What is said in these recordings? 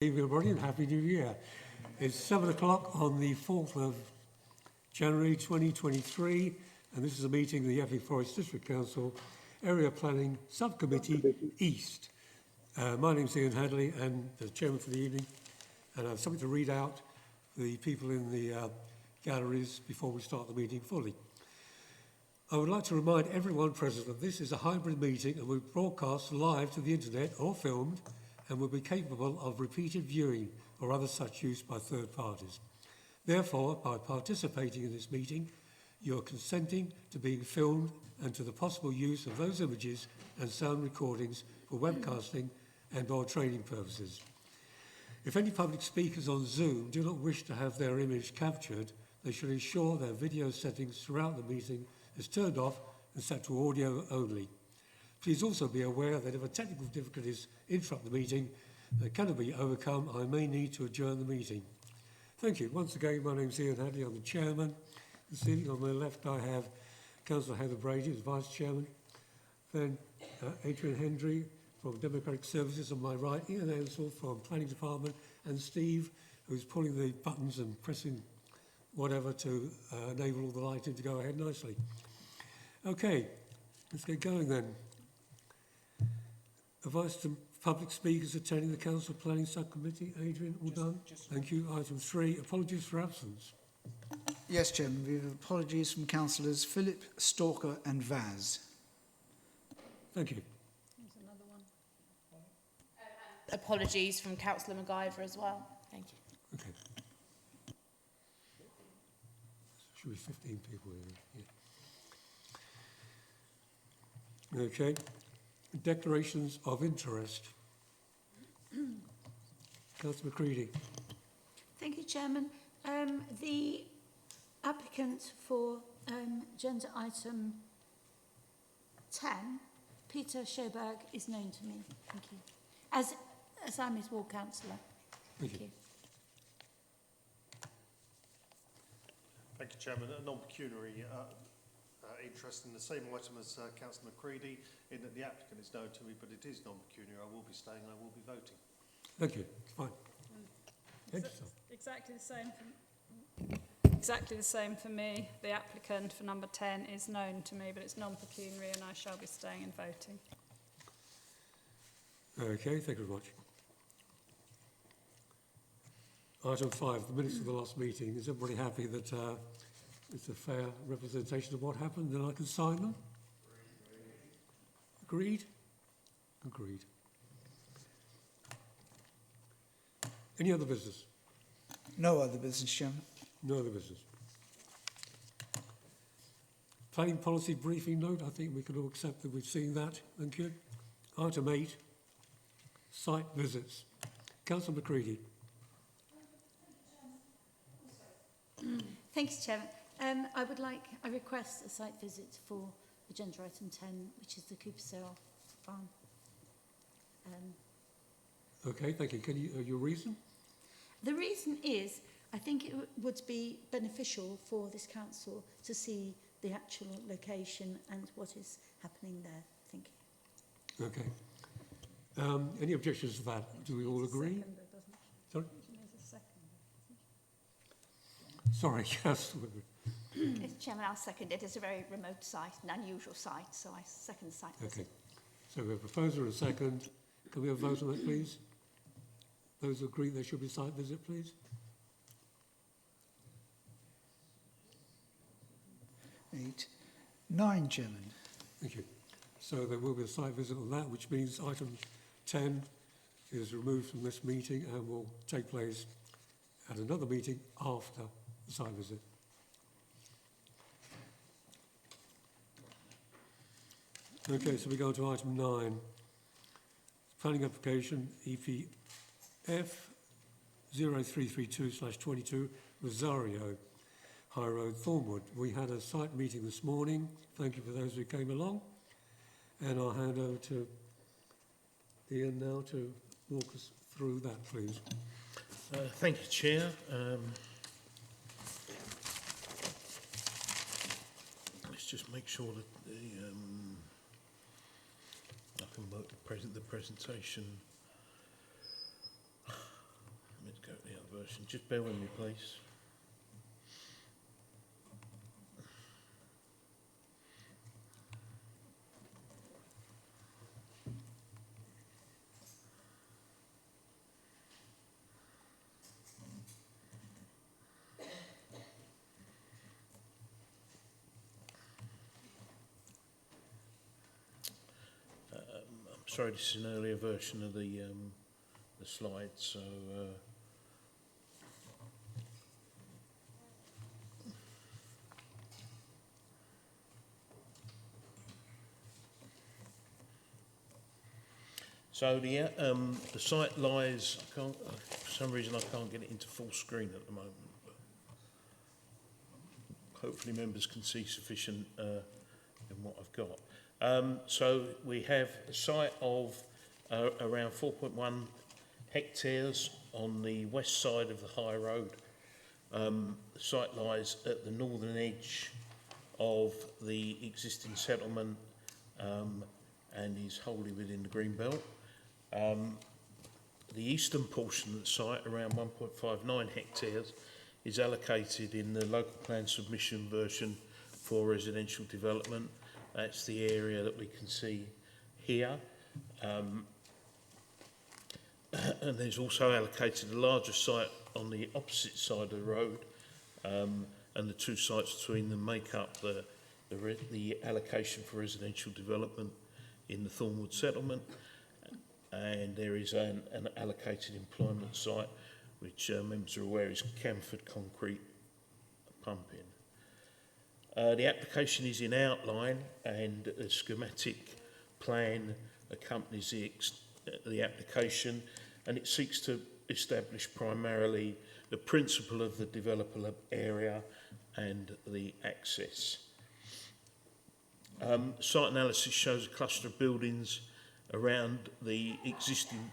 Evening, everybody, and Happy New Year. It's 7 o'clock on the 4th of January 2023, and this is a meeting of the Epping Forest District Council Area Planning Subcommittee East. My name's Ian Hadley, and the chairman for the evening, and I have something to read out for the people in the galleries before we start the meeting fully. I would like to remind everyone present that this is a hybrid meeting and will be broadcast live to the internet or filmed and will be capable of repeated viewing or other such use by third parties. Therefore, by participating in this meeting, you are consenting to being filmed and to the possible use of those images and sound recordings for webcasting and or training purposes. If any public speakers on Zoom do not wish to have their image captured, they should ensure their video settings throughout the meeting is turned off and set to audio only. Please also be aware that if a technical difficulties interrupt the meeting that cannot be overcome, I may need to adjourn the meeting. Thank you. Once again, my name is Ian Hadley. I'm the chairman. This evening on my left I have Councillor Heather Brady as vice chairman, then Adrian Hendry from Democratic Services on my right, Ian Ansell from Planning Department, and Steve, who's pulling the buttons and pressing whatever to enable all the lighting to go ahead nicely. Okay, let's get going then. Advice to public speakers attending the Council Planning Subcommittee. Adrian, all done? Thank you. Item 3, apologies for absence. Yes, Chairman, we have apologies from Councillors Philip, Stalker and Vaz. Thank you. There's another one. Apologies from Councillor MacGyver as well. Thank you. Okay. Should be 15 people here. Yeah. Okay. Declarations of interest. Councillor McCready. Thank you, Chairman. The applicant for agenda item 10, Peter Schoberg, is known to me. Thank you. As I'm his ward councillor. Thank you. Thank you, Chairman. A non-pecuniary interest in the same item as Councillor McCready, in that the applicant is known to me, but it is non-pecuniary. I will be staying and I will be voting. Thank you. Fine. Exactly the same for me. The applicant for number 10 is known to me, but it's non-pecuniary and I shall be staying and voting. Okay, thank you very much. Item 5, the minutes of the last meeting. Is everybody happy that it's a fair representation of what happened, then I can sign them? Agreed? Agreed. Any other business? No other business, Chairman. No other business. Planning policy briefing note, I think we can all accept that we've seen that. Thank you. Item 8, site visits. Councillor McCready. Thanks, Chairman. I request a site visit for agenda item 10, which is the Cooper Cell farm. Okay, thank you. Can you your reason? The reason is, I think it would be beneficial for this council to see the actual location and what is happening there. Thank you. Okay. Any objections to that? Do we all agree? Sorry? Sorry, Councillor. Yes, Chairman, I'll second it. It's a very remote site, an unusual site, so I second the site visit. Okay. So we have a proposer and a second. Can we have a vote on that, please? Those who agree there should be a site visit, please. 8. 9, Chairman. Thank you. So there will be a site visit on that, which means item 10 is removed from this meeting and will take place at another meeting after the site visit. Okay, so we go on to item 9. Planning application EPF 0332/22 Rosario High Road, Thornwood. We had a site meeting this morning. Thank you for those who came along. And I'll hand over to Ian now to walk us through that, please. Thank you, Chair. Let's just make sure that I can work the presentation. version. Just bear with me, please. I'm sorry, this is an earlier version of the slides, so the site lies. I can't, for some reason, I can't get it into full screen at the moment. But hopefully, members can see sufficient in what I've got. So we have a site of around 4.1 hectares on the west side of the high road. The site lies at the northern edge of the existing settlement and is wholly within the green belt. The eastern portion of the site, around 1.59 hectares, is allocated in the local plan submission version for residential development. That's the area that we can see here. And there's also allocated a larger site on the opposite side of the road, and the two sites between them make up the allocation for residential development in the Thornwood settlement. And there is an allocated employment site, which members are aware is Camford Concrete Pumping. The application is in outline, and a schematic plan accompanies the application, and it seeks to establish primarily the principle of the developable area and the access. Site analysis shows a cluster of buildings around the existing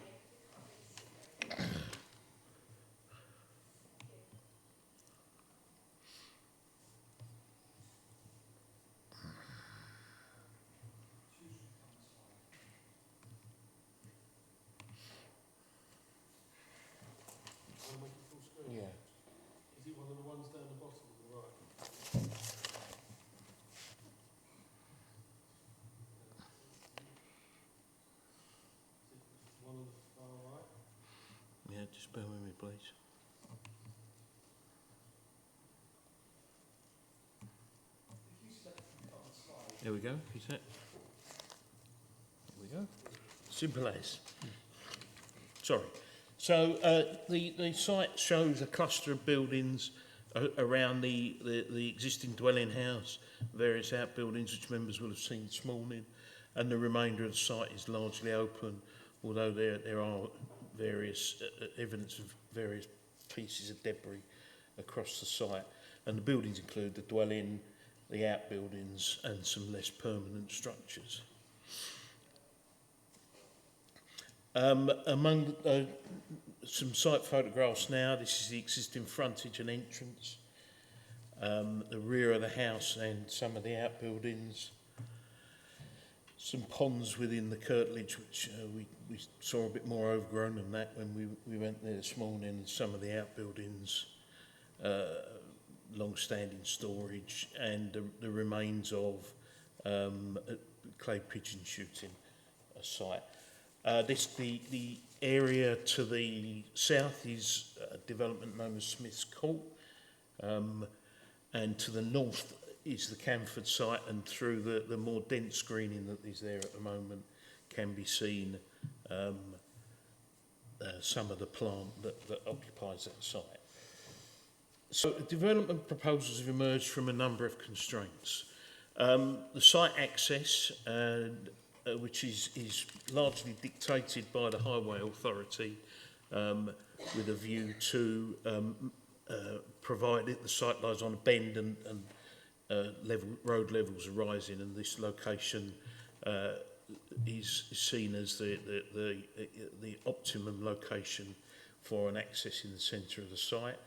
Is it one of the ones down the bottom on the right? One on the far right? Yeah, just bear with me, please. There we go. Is that? There we go. Simple as. Sorry. So the site shows a cluster of buildings around the existing dwelling house, various outbuildings which members will have seen this morning, and the remainder of the site is largely open, although there are various evidence of various pieces of debris across the site. And the buildings include the dwelling, the outbuildings, and some less permanent structures. Among some site photographs now, this is the existing frontage and entrance, the rear of the house and some of the outbuildings, some ponds within the curtilage, which we saw a bit more overgrown than that when we went there this morning, and some of the outbuildings, long-standing storage, and the remains of clay pigeon shooting site. The area to the south is a development known as Smith's Court, and to the north is the Camford site, and through the more dense screening that is there at the moment can be seen some of the plant that occupies that site. So development proposals have emerged from a number of constraints. The site access, which is largely dictated by the Highway Authority, with a view to provide it. The site lies on a bend and road levels are rising, and this location is seen as the optimum location for an access in the centre of the site.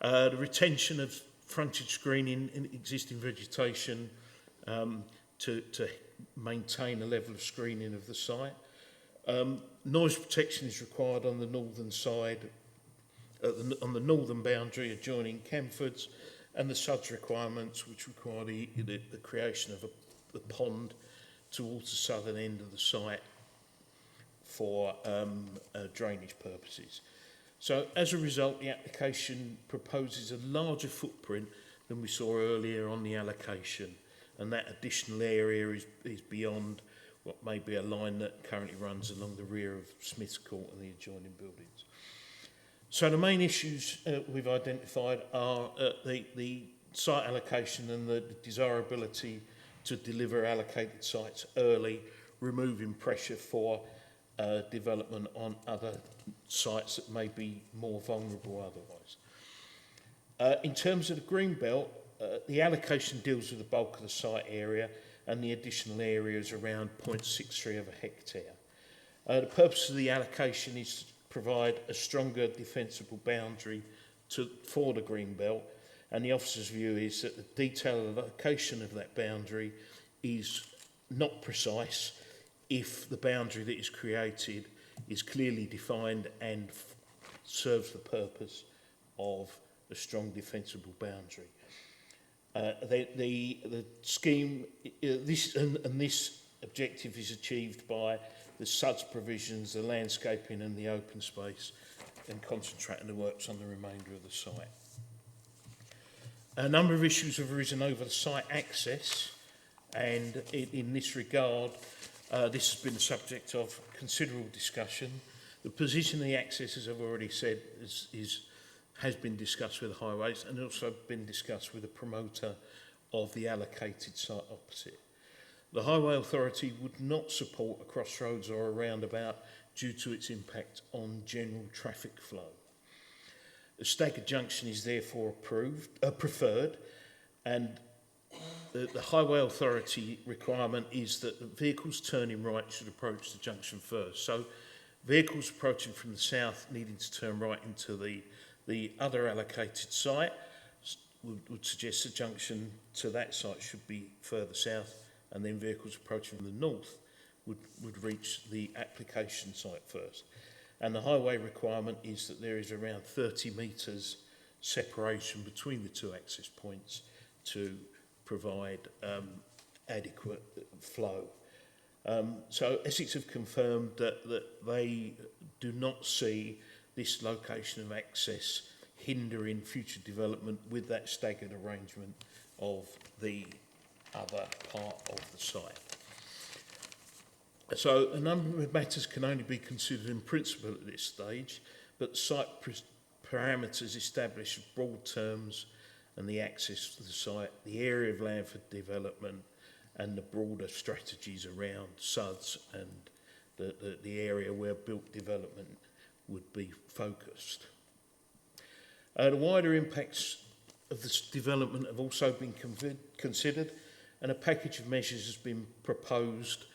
The retention of frontage screening in existing vegetation to maintain a level of screening of the site. Noise protection is required on the northern side on the northern boundary adjoining Camfords, and the SUDS requirements, which require the creation of a pond towards the southern end of the site for drainage purposes. So as a result, the application proposes a larger footprint than we saw earlier on the allocation, and that additional area is beyond what may be a line that currently runs along the rear of Smith's Court and the adjoining buildings. So the main issues we've identified are the site allocation and the desirability to deliver allocated sites early, removing pressure for development on other sites that may be more vulnerable otherwise. In terms of the green belt, the allocation deals with the bulk of the site area, and the additional area is around 0.63 of a hectare. The purpose of the allocation is to provide a stronger defensible boundary for the green belt, and the officer's view is that the detailed location of that boundary is not precise if the boundary that is created is clearly defined and serves the purpose of a strong defensible boundary. The scheme, this objective is achieved by the SUDS provisions, the landscaping and the open space, and concentrating the works on the remainder of the site. A number of issues have arisen over the site access, and in this regard, this has been the subject of considerable discussion. The position of the access, as I've already said, has been discussed with the highways, and also been discussed with the promoter of the allocated site opposite. The Highway Authority would not support a crossroads or a roundabout due to its impact on general traffic flow. A staggered junction is therefore preferred, and the Highway Authority requirement is that the vehicles turning right should approach the junction first. So vehicles approaching from the south needing to turn right into the other allocated site would suggest the junction to that site should be further south, and then vehicles approaching from the north would reach the application site first. And the highway requirement is that there is around 30 metres separation between the two access points to provide adequate flow. So Essex have confirmed that they do not see this location of access hindering future development with that staggered arrangement of the other part of the site. So a number of matters can only be considered in principle at this stage, but site parameters establish broad terms and the access to the site, the area of land for development, and the broader strategies around SUDS and the area where built development would be focused. The wider impacts of this development have also been considered, and a package of measures has been proposed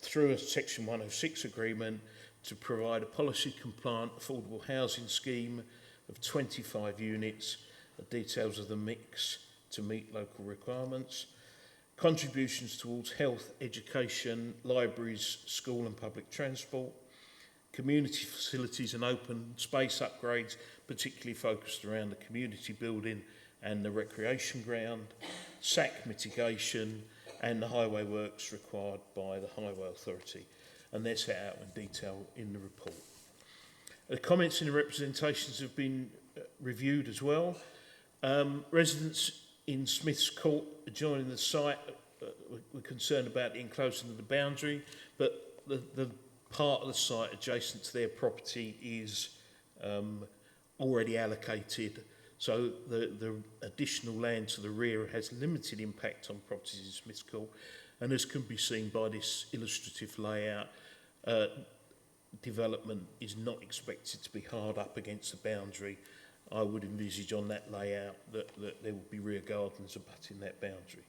through a Section 106 agreement to provide a policy-compliant affordable housing scheme of 25 units, details of the mix to meet local requirements, contributions towards health, education, libraries, school and public transport, community facilities and open space upgrades, particularly focused around the community building and the recreation ground, SAC mitigation, and the highway works required by the Highway Authority, and they're set out in detail in the report. The comments and the representations have been reviewed as well. Residents in Smith's Court adjoining the site were concerned about the enclosing of the boundary, but the part of the site adjacent to their property is already allocated, so the additional land to the rear has limited impact on properties in Smith's Court, and as can be seen by this illustrative layout, development is not expected to be hard up against the boundary. I would envisage on that layout that there would be rear gardens abutting that boundary.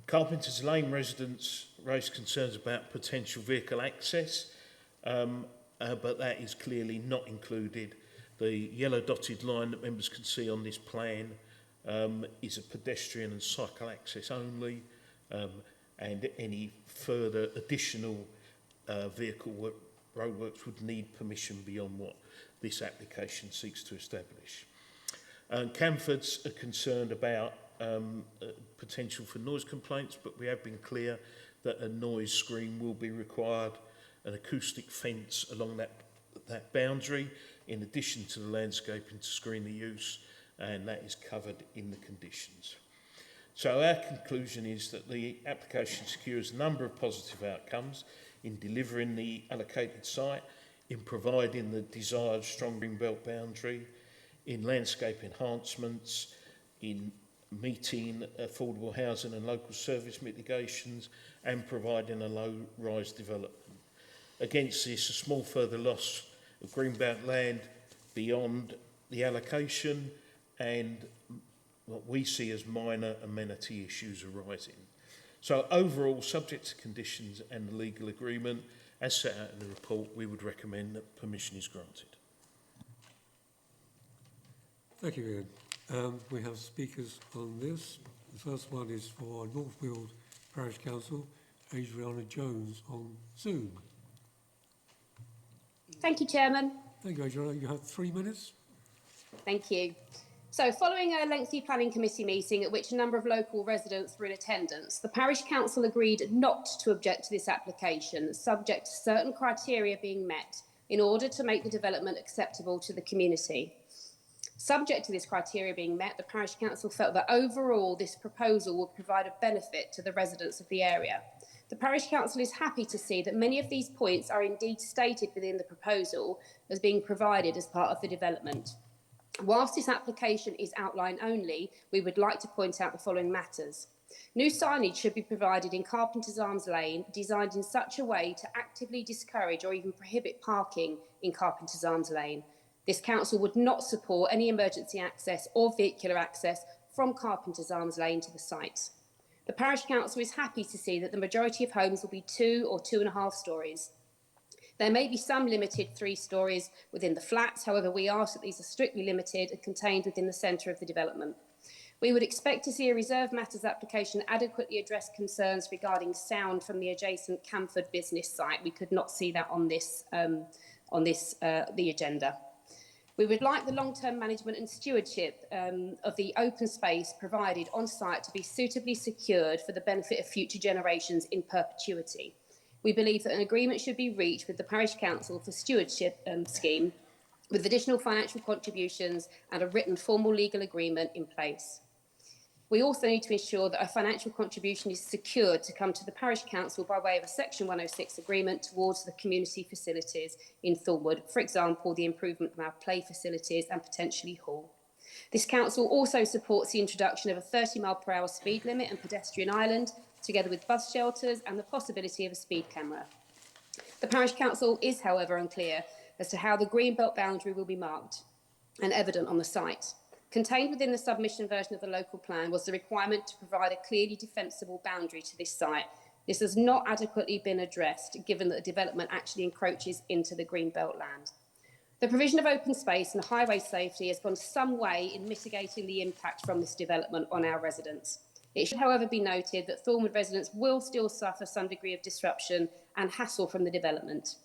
Carpenter's Lane residents raised concerns about potential vehicle access, but that is clearly not included. The yellow dotted line that members can see on this plan is a pedestrian and cycle access only, and any further additional vehicle roadworks would need permission beyond what this application seeks to establish. Camfords are concerned about potential for noise complaints, but we have been clear that a noise screen will be required, an acoustic fence along that boundary, in addition to the landscaping to screen the use, and that is covered in the conditions. So our conclusion is that the application secures a number of positive outcomes in delivering the allocated site, in providing the desired strong green belt boundary, in landscape enhancements, in meeting affordable housing and local service mitigations, and providing a low-rise development. Against this, a small further loss of greenbelt land beyond the allocation and what we see as minor amenity issues arising. So overall, subject to conditions and the legal agreement, as set out in the report, we would recommend that permission is granted. Thank you, Ian. We have speakers on this. The first one is for Northfield Parish Council, Adriana Jones on Zoom. Thank you, Chairman. Thank you, Adriana. You have 3 minutes. Thank you. So, following a lengthy planning committee meeting at which a number of local residents were in attendance, the Parish Council agreed not to object to this application, subject to certain criteria being met in order to make the development acceptable to the community. Subject to this criteria being met, the Parish Council felt that overall this proposal would provide a benefit to the residents of the area. The Parish Council is happy to see that many of these points are indeed stated within the proposal as being provided as part of the development. Whilst this application is outline only, we would like to point out the following matters. New signage should be provided in Carpenter's Arms Lane, designed in such a way to actively discourage or even prohibit parking in Carpenter's Arms Lane. This council would not support any emergency access or vehicular access from Carpenter's Arms Lane to the site. The Parish Council is happy to see that the majority of homes will be 2 or 2.5 storeys. There may be some limited 3 storeys within the flats, however we ask that these are strictly limited and contained within the centre of the development. We would expect to see a reserved matters application adequately address concerns regarding sound from the adjacent Camford business site. We could not see that on the agenda. We would like the long-term management and stewardship of the open space provided on site to be suitably secured for the benefit of future generations in perpetuity. We believe that an agreement should be reached with the Parish Council for stewardship scheme with additional financial contributions and a written formal legal agreement in place. We also need to ensure that a financial contribution is secured to come to the Parish Council by way of a Section 106 agreement towards the community facilities in Thornwood, for example, the improvement of our play facilities and potentially hall. This council also supports the introduction of a 30-mile-per-hour speed limit and pedestrian island, together with bus shelters and the possibility of a speed camera. The Parish Council is, however, unclear as to how the green belt boundary will be marked and evident on the site. Contained within the submission version of the local plan was the requirement to provide a clearly defensible boundary to this site. This has not adequately been addressed, given that the development actually encroaches into the green belt land. The provision of open space and highway safety has gone some way in mitigating the impact from this development on our residents. It should, however, be noted that Thornwood residents will still suffer some degree of disruption and hassle from the development.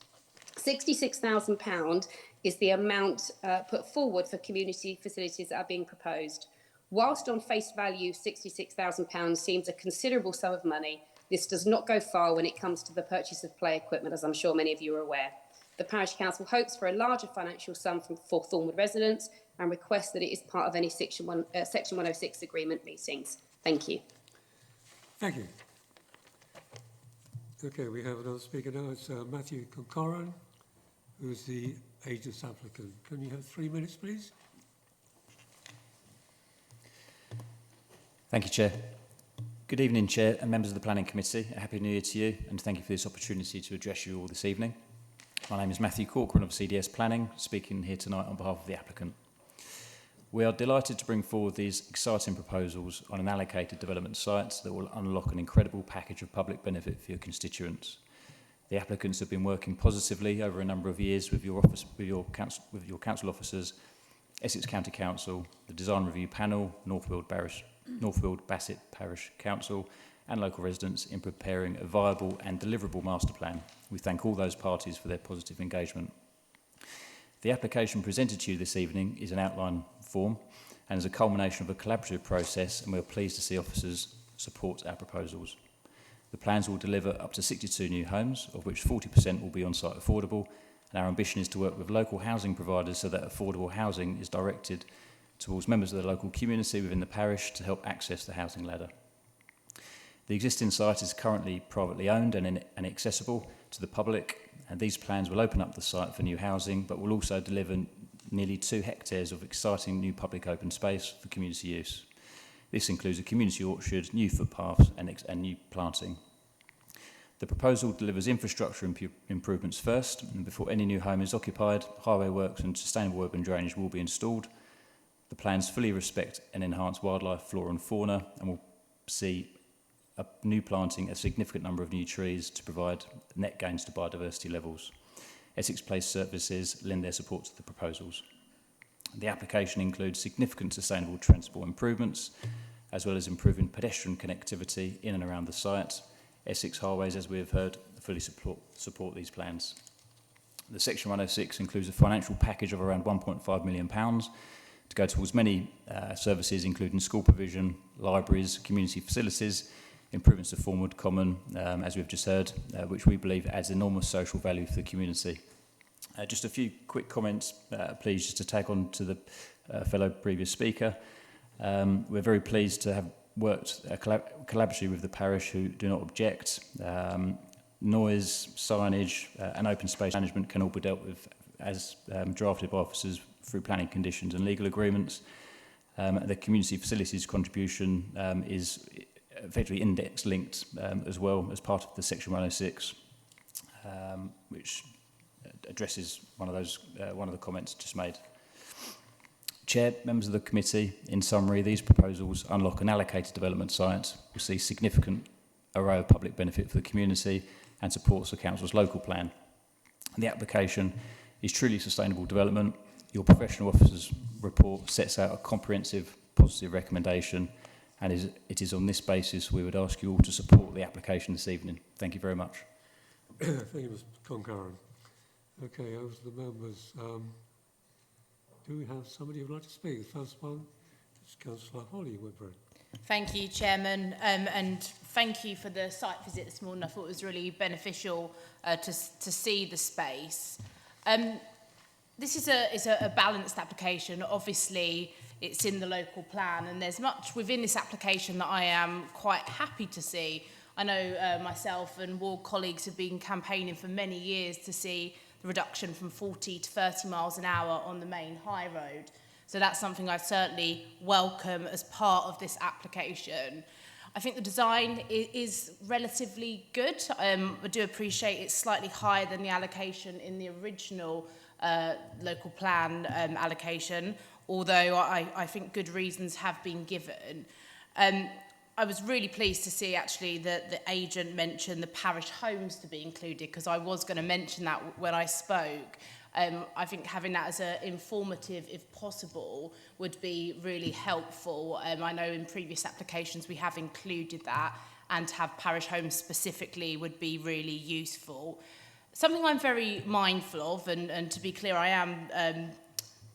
£66,000 is the amount put forward for community facilities that are being proposed. Whilst on face value £66,000 seems a considerable sum of money, this does not go far when it comes to the purchase of play equipment, as I'm sure many of you are aware. The Parish Council hopes for a larger financial sum for Thornwood residents and requests that it is part of any Section 106 agreement meetings. Thank you. Thank you. Okay, we have another speaker now. It's Matthew Concoran, who's the agent's applicant. Can you have 3 minutes, please? Thank you, Chair. Good evening, Chair and members of the Planning Committee. A happy New Year to you, and thank you for this opportunity to address you all this evening. My name is Matthew Corcoran of CDS Planning, speaking here tonight on behalf of the applicant. We are delighted to bring forward these exciting proposals on an allocated development site that will unlock an incredible package of public benefit for your constituents. The applicants have been working positively over a number of years with your council officers, Essex County Council, the Design Review Panel, Northfield Bassett Parish Council, and local residents in preparing a viable and deliverable master plan. We thank all those parties for their positive engagement. The application presented to you this evening is an outline form and is a culmination of a collaborative process, and we are pleased to see officers support our proposals. The plans will deliver up to 62 new homes, of which 40% will be on-site affordable, and our ambition is to work with local housing providers so that affordable housing is directed towards members of the local community within the parish to help access the housing ladder. The existing site is currently privately owned and accessible to the public, and these plans will open up the site for new housing, but will also deliver nearly 2 hectares of exciting new public open space for community use. This includes a community orchard, new footpaths and new planting. The proposal delivers infrastructure improvements first, and before any new home is occupied, highway works and sustainable urban drainage will be installed. The plans fully respect and enhance wildlife, flora and fauna, and will see a new planting a significant number of new trees to provide net gains to biodiversity levels. Essex Place Services lend their support to the proposals. The application includes significant sustainable transport improvements, as well as improving pedestrian connectivity in and around the site. Essex Highways, as we have heard, fully support these plans. The Section 106 includes a financial package of around £1.5 million to go towards many services, including school provision, libraries, community facilities, improvements to Formwood Common, as we've just heard, which we believe adds enormous social value for the community. Just a few quick comments, please, just to tag on to the fellow previous speaker. We're very pleased to have worked collaboratively with the parish, who do not object. Noise, signage and open space management can all be dealt with as drafted by officers through planning conditions and legal agreements. The community facilities contribution is effectively index linked as well as part of the Section 106, which addresses one of the comments just made. Chair, members of the committee, in summary, these proposals unlock an allocated development site, will see significant array of public benefit for the community and supports the council's local plan. The application is truly sustainable development. Your professional officer's report sets out a comprehensive positive recommendation, and it is on this basis we would ask you all to support the application this evening. Thank you very much. Thank you, Mr. Concaran. Okay, over to the members. Do we have somebody who would like to speak? The first one is Councillor Holly Whitbread. Thank you, Chairman, and thank you for the site visit this morning. I thought it was really beneficial to see the space. This is a balanced application. Obviously, it's in the local plan, and there's much within this application that I am quite happy to see. I know myself and ward colleagues have been campaigning for many years to see the reduction from 40 to 30 miles an hour on the main high road. So that's something I certainly welcome as part of this application. I think the design is relatively good. I do appreciate it's slightly higher than the allocation in the original local plan allocation, although I think good reasons have been given. I was really pleased to see actually that the agent mentioned the parish homes to be included, because I was going to mention that when I spoke. I think having that as an informative, if possible, would be really helpful. I know in previous applications we have included that, and to have parish homes specifically would be really useful. Something I'm very mindful of, and to be clear, I am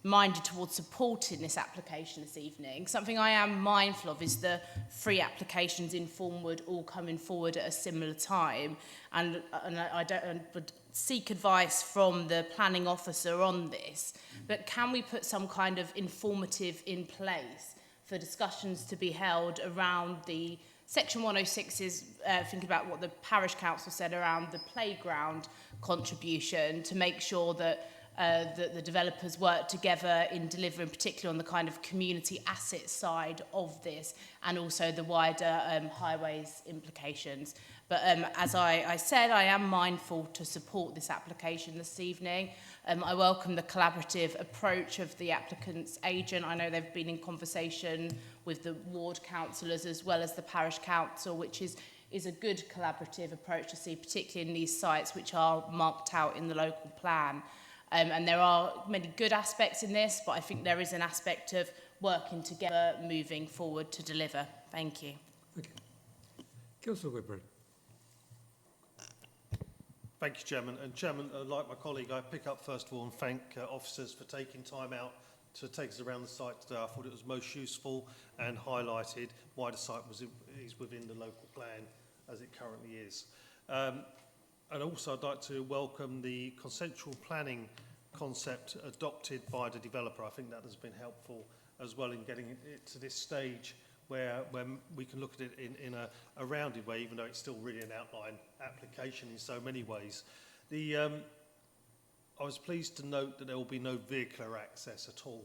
minded towards supporting this application this evening. Something I am mindful of is the 3 applications in Formwood all coming forward at a similar time, and I would seek advice from the planning officer on this, but can we put some kind of informative in place for discussions to be held around the Section 106 is thinking about what the parish council said around the playground contribution, to make sure that the developers work together in delivering, particularly on the kind of community asset side of this, and also the wider highways implications. But as I said, I am mindful to support this application this evening. I welcome the collaborative approach of the applicant's agent. I know they've been in conversation with the ward councillors as well as the parish council, which is a good collaborative approach to see, particularly in these sites which are marked out in the local plan. And there are many good aspects in this, but I think there is an aspect of working together, moving forward to deliver. Thank you. Okay. Councillor Whitbread. Thank you, Chairman. And Chairman, like my colleague, I pick up first of all and thank officers for taking time out to take us around the site today. I thought it was most useful and highlighted why the site is within the local plan as it currently is. And also I'd like to welcome the consensual planning concept adopted by the developer. I think that has been helpful as well in getting it to this stage where we can look at it in a rounded way, even though it's still really an outline application in so many ways. I was pleased to note that there will be no vehicular access at all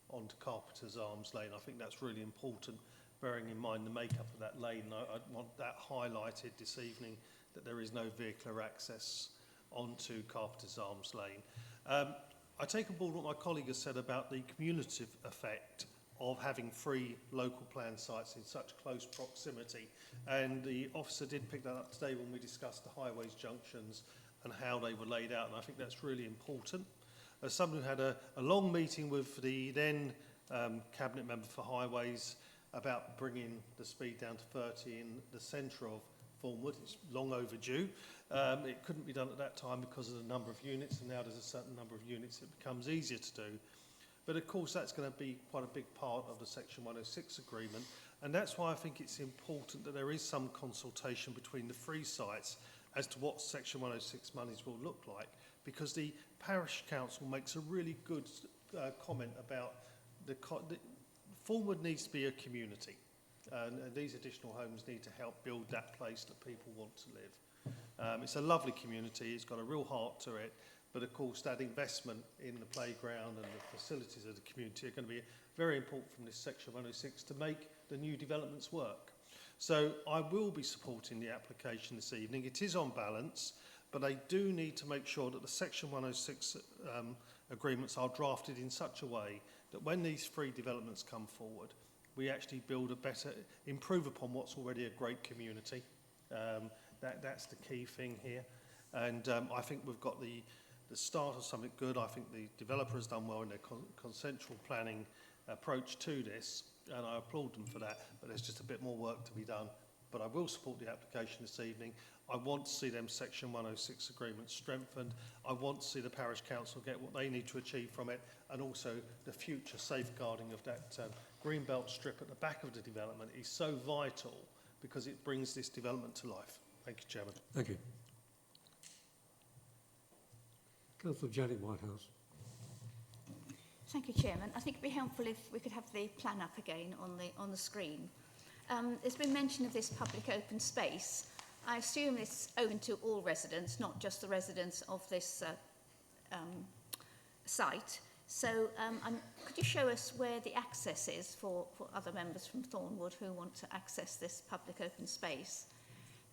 onto Carpenter's Arms Lane. I think that's really important, bearing in mind the makeup of that lane. I want that highlighted this evening, that there is no vehicular access onto Carpenter's Arms Lane. I take on board what my colleague has said about the cumulative effect of having 3 local plan sites in such close proximity. And the officer did pick that up today when we discussed the highways junctions and how they were laid out, and I think that's really important. As someone who had a long meeting with the then Cabinet Member for Highways about bringing the speed down to 30 in the centre of Thornwood, it's long overdue. It couldn't be done at that time because of the number of units, and now there's a certain number of units, it becomes easier to do. But of course that's going to be quite a big part of the Section 106 agreement, and that's why I think it's important that there is some consultation between the 3 sites as to what Section 106 monies will look like, because the Parish Council makes a really good comment about Thornwood needs to be a community, and these additional homes need to help build that place that people want to live. It's a lovely community, it's got a real heart to it, but of course that investment in the playground and the facilities of the community are going to be very important from this Section 106 to make the new developments work. So I will be supporting the application this evening. It is on balance, but I do need to make sure that the Section 106 agreements are drafted in such a way that when these 3 developments come forward, we actually build a better, improve upon what's already a great community. That's the key thing here. And I think we've got the start of something good. I think the developer has done well in their consensual planning approach to this, and I applaud them for that, but there's just a bit more work to be done. But I will support the application this evening. I want to see them Section 106 agreements strengthened. I want to see the Parish Council get what they need to achieve from it, and also the future safeguarding of that greenbelt strip at the back of the development is so vital because it brings this development to life. Thank you, Chairman. Thank you. Councillor Janet Whitehouse. Thank you, Chairman. I think it'd be helpful if we could have the plan up again on the screen. There's been mention of this public open space. I assume it's open to all residents, not just the residents of this site. So could you show us where the access is for other members from Thornwood who want to access this public open space?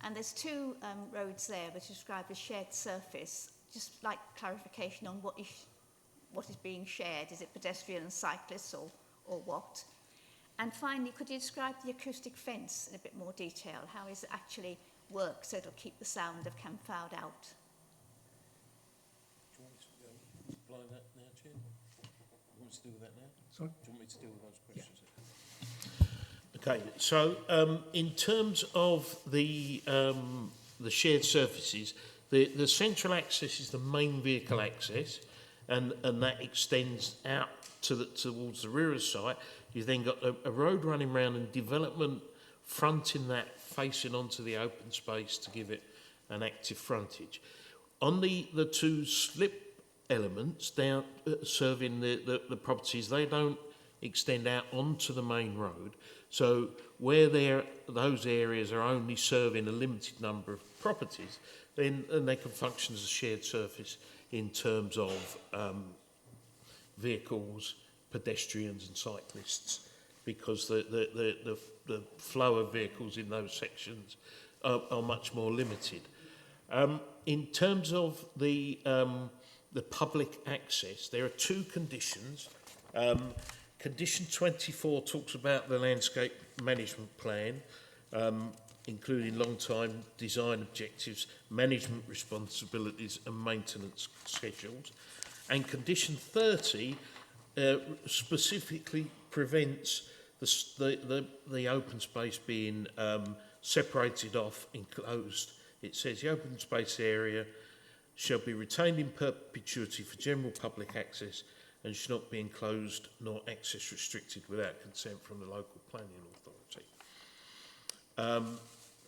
And there's 2 roads there which are described as shared surface. Just like clarification on what is being shared. Is it pedestrian and cyclists or what? And finally, could you describe the acoustic fence in a bit more detail? How is it actually work so it'll keep the sound of Camford out? Do you want me to apply that now, Chair? Do you want me to deal with that now? Sorry? Do you want me to deal with those questions? Yeah. Okay, so in terms of the shared surfaces, the central access is the main vehicle access, and that extends out towards the rear of the site. You've then got a road running round and development fronting that, facing onto the open space to give it an active frontage. On the 2 slip elements down serving the properties, they don't extend out onto the main road. So where those areas are only serving a limited number of properties, then they can function as a shared surface in terms of vehicles, pedestrians and cyclists, because the flow of vehicles in those sections are much more limited. In terms of the public access, there are 2 conditions. Condition 24 talks about the landscape management plan, including long-time design objectives, management responsibilities and maintenance schedules. And condition 30 specifically prevents the open space being separated off, enclosed. It says the open space area shall be retained in perpetuity for general public access and should not be enclosed nor access restricted without consent from the local planning authority.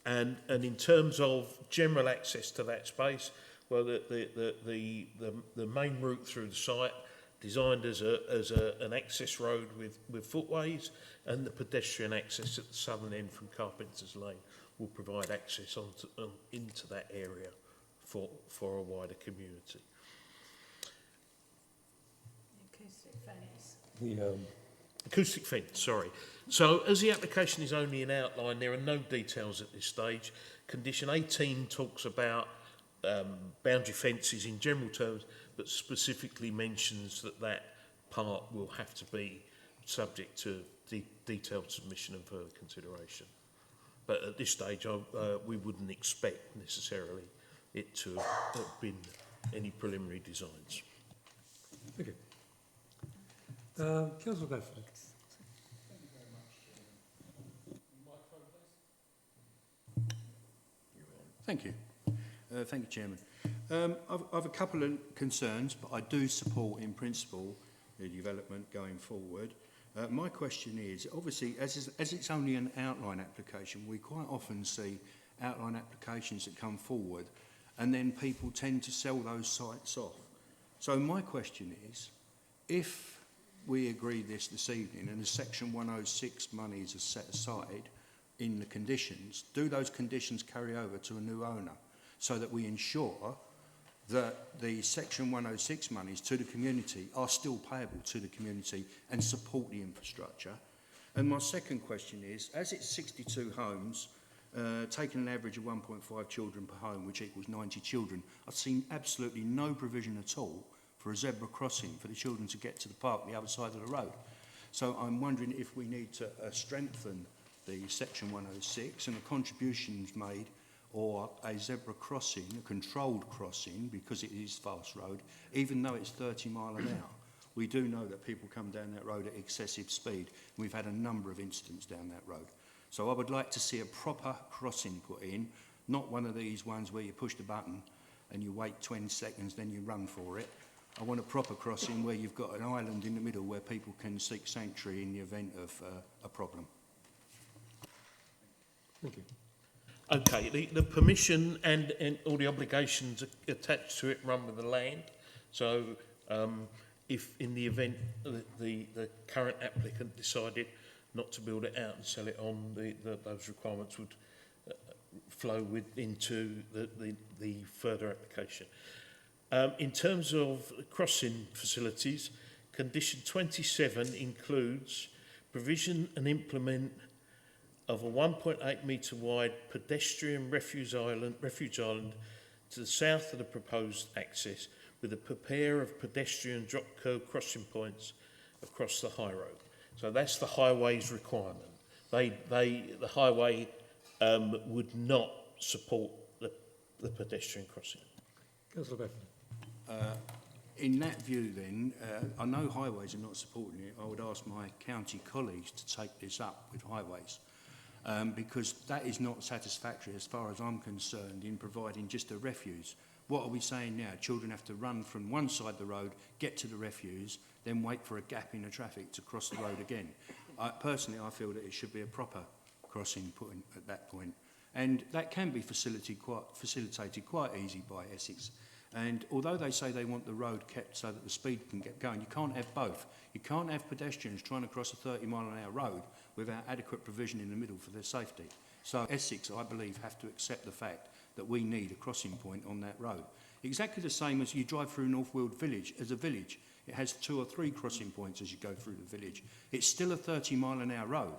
And in terms of general access to that space, well, the main route through the site, designed as an access road with footways, and the pedestrian access at the southern end from Carpenter's Lane will provide access into that area for a wider community. Acoustic fence. The, Acoustic fence, sorry. So, as the application is only an outline, there are no details at this stage. Condition 18 talks about boundary fences in general terms, but specifically mentions that part will have to be subject to detailed submission and further consideration. But at this stage, we wouldn't expect necessarily it to have been any preliminary designs. thank you. Councillor Bedford. Thank you. Thank you, Chairman. I've a couple of concerns, but I do support in principle the development going forward. My question is, obviously, as it's only an outline application, we quite often see outline applications that come forward and then people tend to sell those sites off. So my question is, if we agree this evening and the Section 106 monies are set aside in the conditions, do those conditions carry over to a new owner so that we ensure that the Section 106 monies to the community are still payable to the community and support the infrastructure? And my second question is, as it's 62 homes, taking an average of 1.5 children per home, which equals 90 children, I've seen absolutely no provision at all for a zebra crossing for the children to get to the park the other side of the road. So I'm wondering if we need to strengthen the Section 106 and the contributions made, or a zebra crossing, a controlled crossing, because it is fast road, even though it's 30 mile an hour. We do know that people come down that road at excessive speed. We've had a number of incidents down that road. So I would like to see a proper crossing put in, not one of these ones where you push the button and you wait 20 seconds, then you run for it. I want a proper crossing where you've got an island in the middle where people can seek sanctuary in the event of a problem. Thank you. Okay, the permission and all the obligations attached to it run with the land. So if in the event the current applicant decided not to build it out and sell it on, those requirements would flow into the further application. In terms of crossing facilities, condition 27 includes provision and implement of a 1.8 metre wide pedestrian refuge island to the south of the proposed access, with a pair of pedestrian drop curb crossing points across the high road. So that's the highway's requirement. The highway would not support the pedestrian crossing. Councillor Bedford. In that view then, I know highways are not supporting it. I would ask my county colleagues to take this up with highways. Because that is not satisfactory as far as I'm concerned in providing just a refuse. What are we saying now? Children have to run from one side of the road, get to the refuse, then wait for a gap in the traffic to cross the road again. Personally, I feel that it should be a proper crossing put in at that point. And that can be facilitated quite easy by Essex. And although they say they want the road kept so that the speed can get going, you can't have both. You can't have pedestrians trying to cross a 30 mile an hour road without adequate provision in the middle for their safety. So Essex, I believe, have to accept the fact that we need a crossing point on that road. Exactly the same as you drive through North Weald Village. As a village, it has 2 or 3 crossing points as you go through the village. It's still a 30 mile an hour road,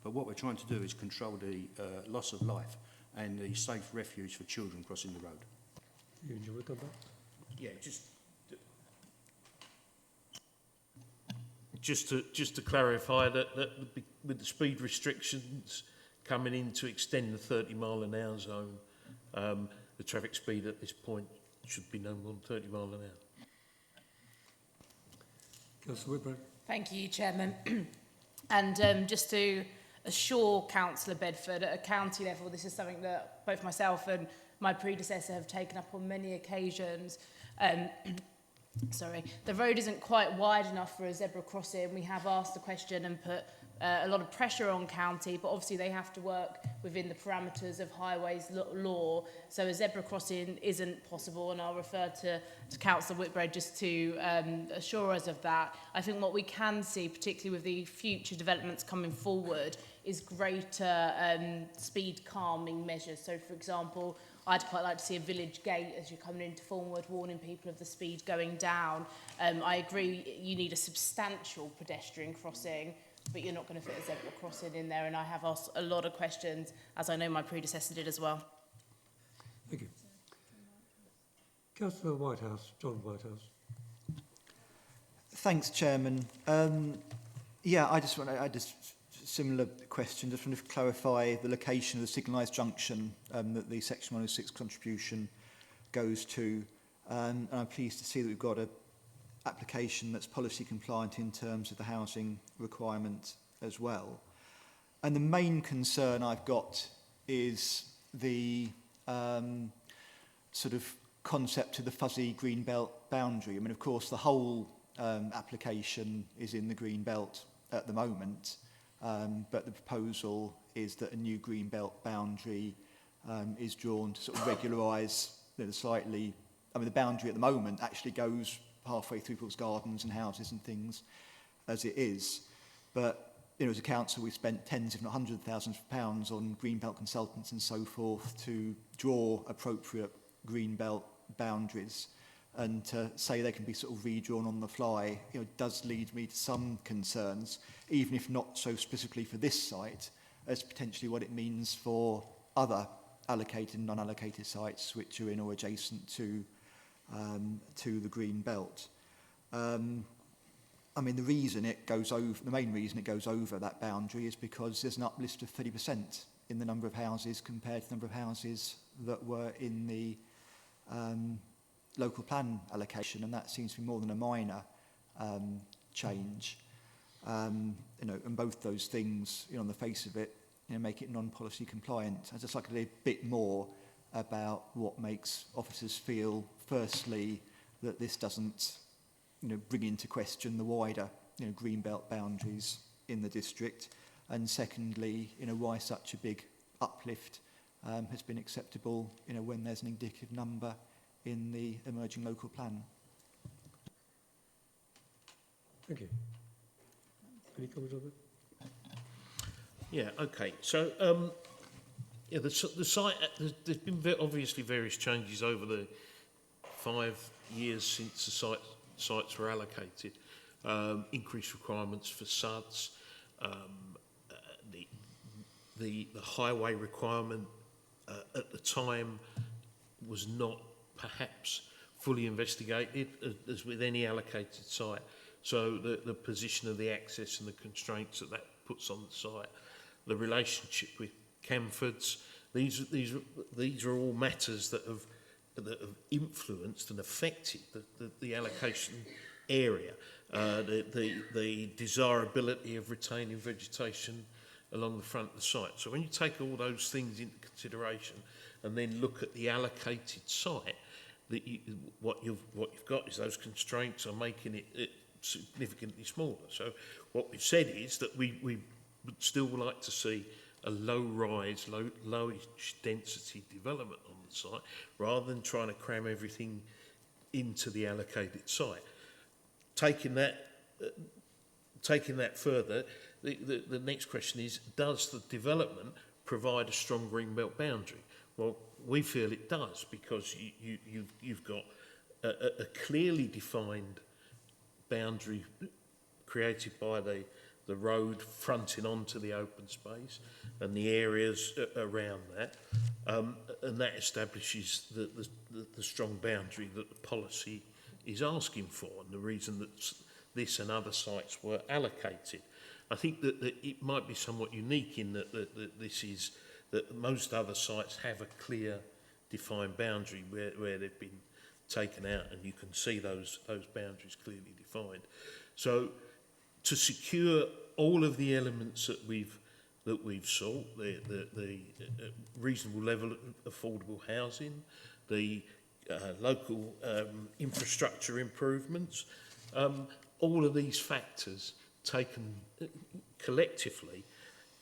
but what we're trying to do is control the loss of life and the safe refuge for children crossing the road. Do you want to come back? Yeah, just to clarify that with the speed restrictions coming in to extend the 30 mile an hour zone, the traffic speed at this point should be no more than 30 mile an hour. Councillor Whitburn. Thank you, Chairman. And just to assure Councillor Bedford, at a county level, this is something that both myself and my predecessor have taken up on many occasions. Sorry, the road isn't quite wide enough for a zebra crossing. We have asked the question and put a lot of pressure on county, but obviously they have to work within the parameters of highways law. So a zebra crossing isn't possible, and I'll refer to Councillor Whitbread just to assure us of that. I think what we can see, particularly with the future developments coming forward, is greater speed calming measures. So, for example, I'd quite like to see a village gate as you're coming into Thornwood, warning people of the speed going down. I agree you need a substantial pedestrian crossing, but you're not going to fit a zebra crossing in there, and I have asked a lot of questions, as I know my predecessor did as well. Thank you. Councillor Whitehouse, John Whitehouse. Thanks, Chairman. Yeah, I just similar question. Just want to clarify the location of the signalised junction that the Section 106 contribution goes to. And I'm pleased to see that we've got an application that's policy compliant in terms of the housing requirement as well. And the main concern I've got is the sort of concept of the fuzzy green belt boundary. I mean, of course, the whole application is in the green belt at the moment. But the proposal is that a new green belt boundary is drawn to sort of regularise slightly. I mean, the boundary at the moment actually goes halfway through people's gardens and houses and things as it is. But as a council, we've spent tens, if not hundreds of thousands of pounds on green belt consultants and so forth to draw appropriate green belt boundaries. And to say they can be sort of redrawn on the fly, does lead me to some concerns, even if not so specifically for this site, as potentially what it means for other allocated and non-allocated sites which are in or adjacent to the green belt. I mean, the main reason it goes over that boundary is because there's an uplift of 30% in the number of houses compared to the number of houses that were in the local plan allocation, and that seems to be more than a minor change. And both those things, on the face of it, make it non-policy compliant. I'd just like to know a bit more about what makes officers feel, firstly, that this doesn't, bring into question the wider, green belt boundaries in the district, and secondly, why such a big uplift has been acceptable, when there's an indicative number in the emerging local plan. Thank you. Any comments on that? Yeah, okay. So, the site, there's been obviously various changes over the 5 years since the sites were allocated. Increased requirements for SUDs, the highway requirement at the time was not perhaps fully investigated, as with any allocated site. So the position of the access and the constraints that puts on the site, the relationship with Camfords, these are all matters that have influenced and affected the allocation area. The desirability of retaining vegetation along the front of the site. So when you take all those things into consideration and then look at the allocated site, what you've got is those constraints are making it significantly smaller. So what we've said is that we would still like to see a low-rise, lowish density development on the site, rather than trying to cram everything into the allocated site. Taking that further, the next question is, does the development provide a strong green belt boundary? Well, we feel it does, because you've got a clearly defined boundary created by the road fronting onto the open space and the areas around that, and that establishes the strong boundary that the policy is asking for, and the reason that this and other sites were allocated. I think that it might be somewhat unique in that that most other sites have a clear defined boundary where they've been taken out, and you can see those boundaries clearly defined. So to secure all of the elements that that we've sought, the reasonable level of affordable housing, the local infrastructure improvements, all of these factors taken collectively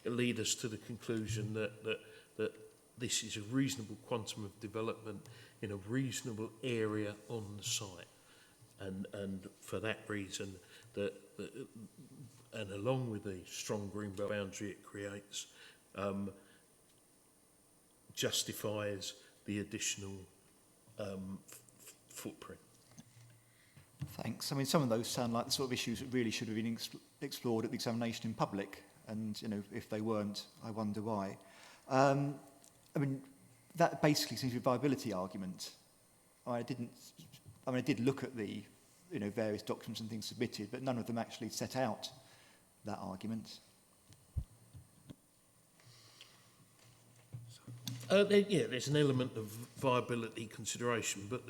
lead us to the conclusion that this is a reasonable quantum of development in a reasonable area on the site. And for that reason, and along with the strong greenbelt boundary it creates, justifies the additional footprint. Thanks. I mean, some of those sound like the sort of issues that really should have been explored at the examination in public, and if they weren't, I wonder why. I mean, that basically seems to be a viability argument. I did look at the various documents and things submitted, but none of them actually set out that argument. There's an element of viability consideration, but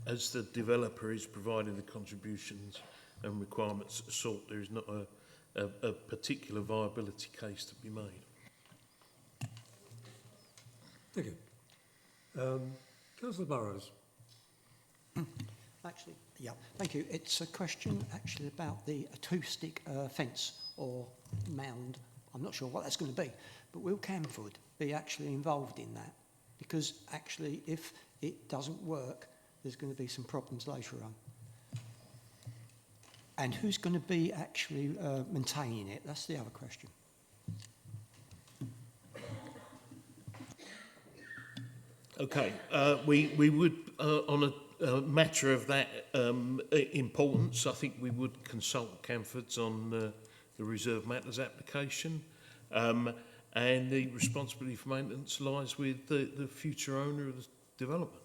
as the developer is providing the contributions and requirements sought, there is not a particular viability case to be made. Thank you. Councillor Burrows. Actually, yeah, thank you. It's a question actually about the acoustic fence or mound. I'm not sure what that's going to be, but will Camford be actually involved in that? Because actually, if it doesn't work, there's going to be some problems later on. And who's going to be actually maintaining it? That's the other question. Okay, we would, on a matter of that importance, I think we would consult Camford's on the Reserve Matters application, and the responsibility for maintenance lies with the future owner of the development.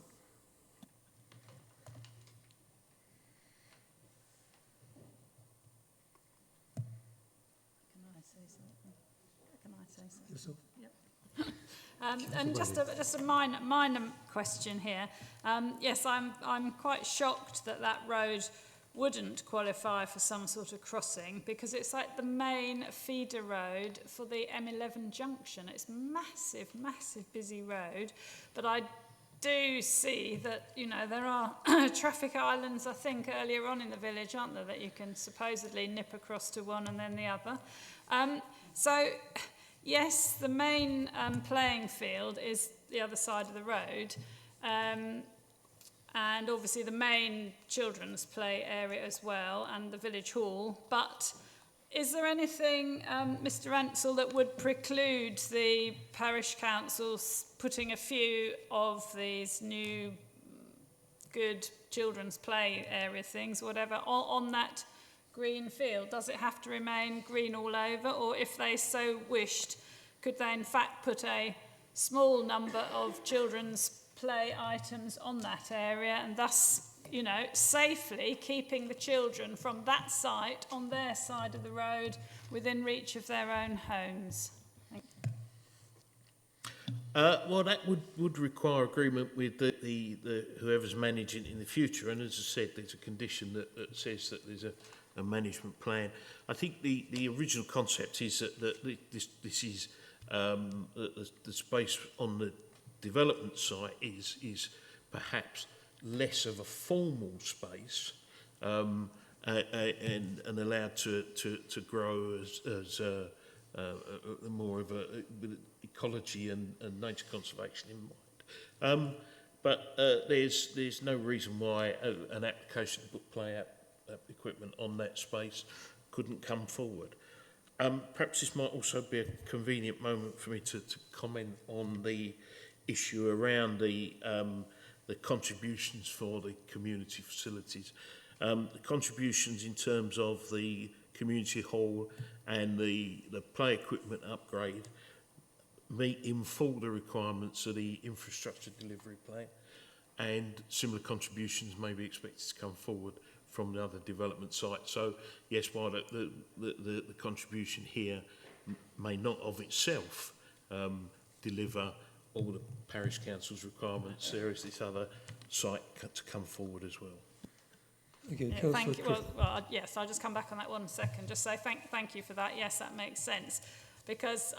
Can I say something? Can I say something? Yourself? And just a minor question here. Yes, I'm quite shocked that road wouldn't qualify for some sort of crossing, because it's like the main feeder road for the M11 junction. It's massive busy road, but I do see that there are traffic islands, I think, earlier on in the village, aren't there, that you can supposedly nip across to one and then the other. So yes, the main playing field is the other side of the road, and obviously the main children's play area as well, and the village hall. But is there anything, Mr. Ansell, that would preclude the parish councils putting a few of these new good children's play area things, whatever, on that green field? Does it have to remain green all over, or if they so wished, could they in fact put a small number of children's play items on that area, and thus, safely keeping the children from that site on their side of the road within reach of their own homes? Thank you. Well, that would require agreement with the whoever's managing it in the future, and as I said, there's a condition that says that there's a management plan. I think the original concept is that this is the space on the development site is perhaps less of a formal space, and allowed to grow as more of a with ecology and nature conservation in mind. But there's no reason why an application to put play equipment on that space couldn't come forward. Perhaps this might also be a convenient moment for me to comment on the issue around the contributions for the community facilities. The contributions in terms of the community hall and the play equipment upgrade meet in full the requirements of the infrastructure delivery plan, and similar contributions may be expected to come forward from the other development sites. So yes, while the contribution here may not of itself deliver all the parish council's requirements, there is this other site to come forward as well. Okay, Yeah, thank you. Well, yes, I'll just come back on that 1 second. Just say thank you for that. Yes, that makes sense. because,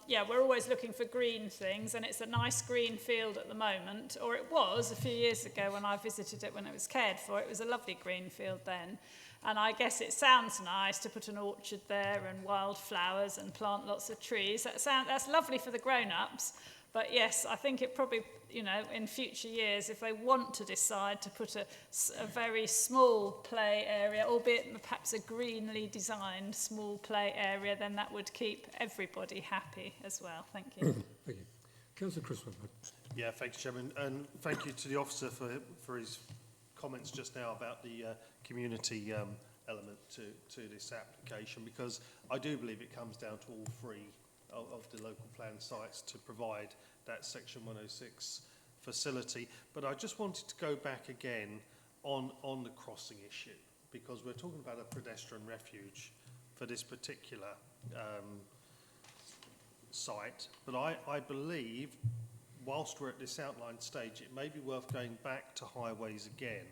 yeah, we're always looking for green things, and it's a nice green field at the moment, or it was a few years ago when I visited it when it was cared for. It was a lovely green field then. And I guess it sounds nice to put an orchard there and wildflowers and plant lots of trees. That's lovely for the grown-ups. But yes, I think it probably, you know, in future years, if they want to decide to put a very small play area, albeit perhaps a greenly designed small play area, then that would keep everybody happy as well. Thank you. Thank you. Councillor Criswell. Yeah, thanks, Chairman, and thank you to the officer for his comments just now about the community element to this application, because I do believe it comes down to all three of the local plan sites to provide that Section 106 facility. But I just wanted to go back again on the crossing issue, because we're talking about a pedestrian refuge for this particular site. But I believe, whilst we're at this outline stage, it may be worth going back to highways again,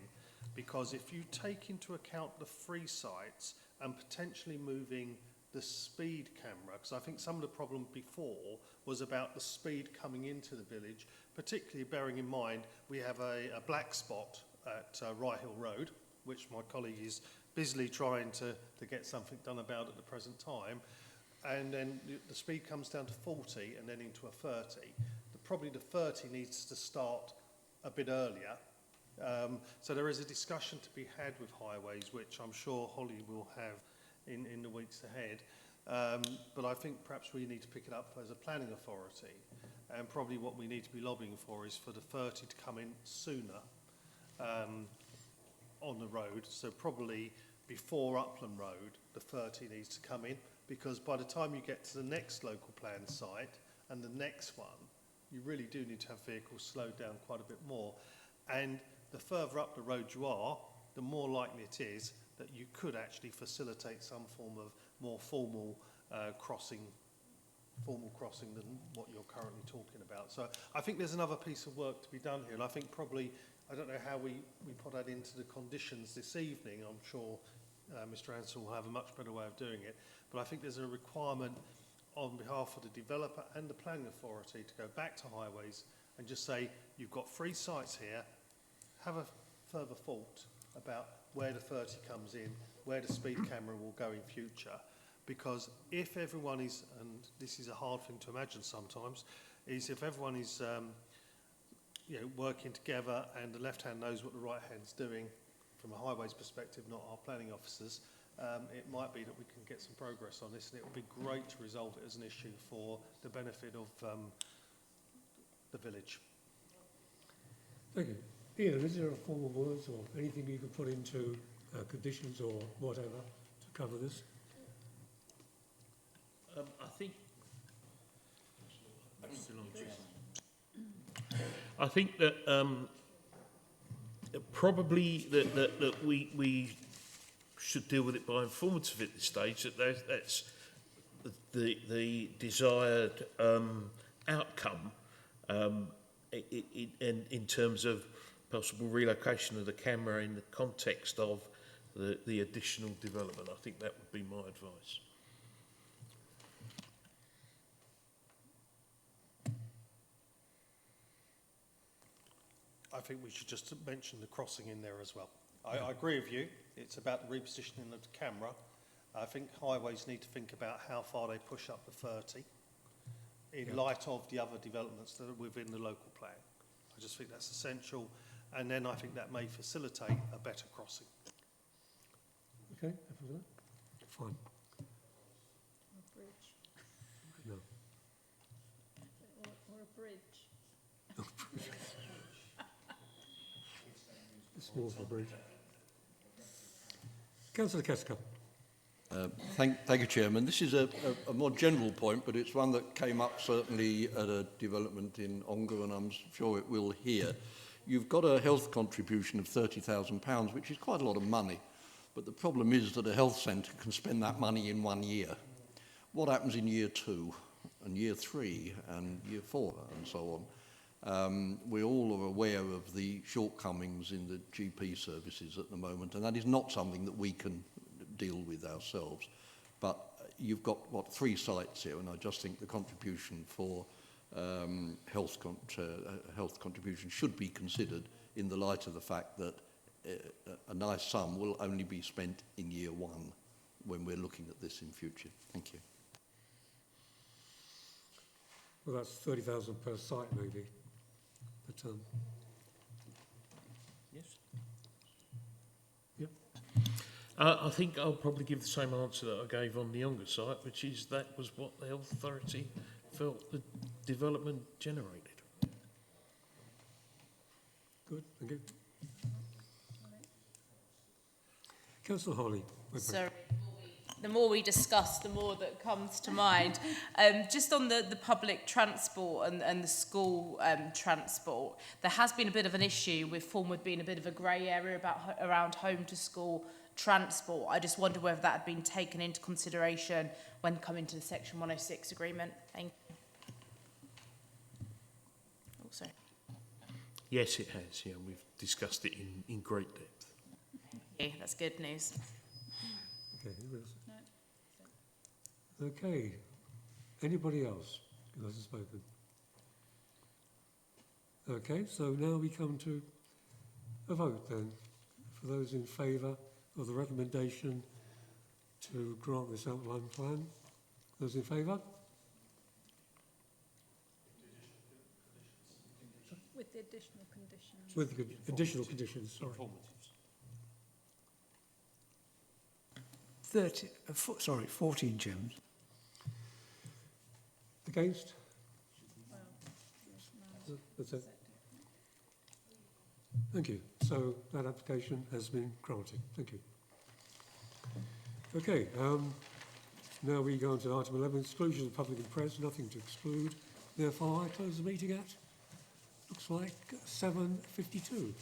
because if you take into account the free sites and potentially moving the speed camera, because I think some of the problem before was about the speed coming into the village, particularly bearing in mind we have a black spot at Wright Hill Road, which my colleague is busily trying to get something done about at the present time, and then the speed comes down to 40 and then into a 30. Probably the 30 needs to start a bit earlier. So there is a discussion to be had with highways, which I'm sure Holly will have in the weeks ahead. But I think perhaps we need to pick it up as a planning authority, and probably what we need to be lobbying for is for the 30 to come in sooner on the road. So probably before Upland Road, the 30 needs to come in, because by the time you get to the next local plan site and the next one, you really do need to have vehicles slowed down quite a bit more. And the further up the road you are, the more likely it is that you could actually facilitate some form of more formal crossing than what you're currently talking about. So I think there's another piece of work to be done here, and I think probably, I don't know how we put that into the conditions this evening. I'm sure Mr. Ansell will have a much better way of doing it, but I think there's a requirement on behalf of the developer and the planning authority to go back to highways and just say, you've got 3 sites here, have a further thought about where the 30 comes in, where the speed camera will go in future. Because if everyone is, and this is a hard thing to imagine sometimes, is if everyone is working together and the left hand knows what the right hand's doing from a highways perspective, not our planning officers, it might be that we can get some progress on this, and it would be great to resolve it as an issue for the benefit of the village. Thank you. Ian, is there a form of words or anything you could put into conditions or whatever to cover this? I think that probably that we should deal with it by informative at this stage. That's the desired outcome in terms of possible relocation of the camera in the context of the additional development. I think that would be my advice. I think we should just mention the crossing in there as well. I agree with you. It's about the repositioning of the camera. I think highways need to think about how far they push up the 30 in light of the other developments that are within the local plan. I just think that's essential, and then I think that may facilitate a better crossing. Okay, happy with that? Fine. A bridge. No. Or a bridge. Small for a bridge. Councillor Kesker. Thank you, Chairman. This is a more general point, but it's one that came up certainly at a development in Ongar, and I'm sure it will here. You've got a health contribution of £30,000, which is quite a lot of money, but the problem is that a health centre can spend that money in 1 year. What happens in year 2 and year 3 and year 4 and so on? We all are aware of the shortcomings in the GP services at the moment, and that is not something that we can deal with ourselves. But you've got, what, 3 sites here, and I just think the contribution for health contribution should be considered in the light of the fact that a nice sum will only be spent in year 1 when we're looking at this in future. Thank you. Well, that's 30,000 per site, maybe. But, Yes. Yep. I think I'll probably give the same answer that I gave on the younger site, which is that was what the Health Authority felt the development generated. Good, thank you. Councillor Holly. Sorry. The more we discuss, the more that comes to mind. Just on the public transport and the school transport, there has been a bit of an issue with Thornwood being a bit of a grey area around home to school transport. I just wonder whether that had been taken into consideration when coming to the Section 106 agreement. Thank you. Oh, sorry. Yes, it has. Yeah, we've discussed it in great depth. Yeah, that's good news. Okay, who else? Okay. Anybody else who hasn't spoken? Okay, so now we come to a vote then. For those in favour of the recommendation to grant this outline plan. Those in favour? With the additional conditions. With the additional conditions, sorry. 14, Chairman. Against? That's it. Thank you. So that application has been granted. Thank you. Okay, now we go on to item 11, exclusion of public and press, nothing to exclude. Therefore, I close the meeting at, looks like 7:52.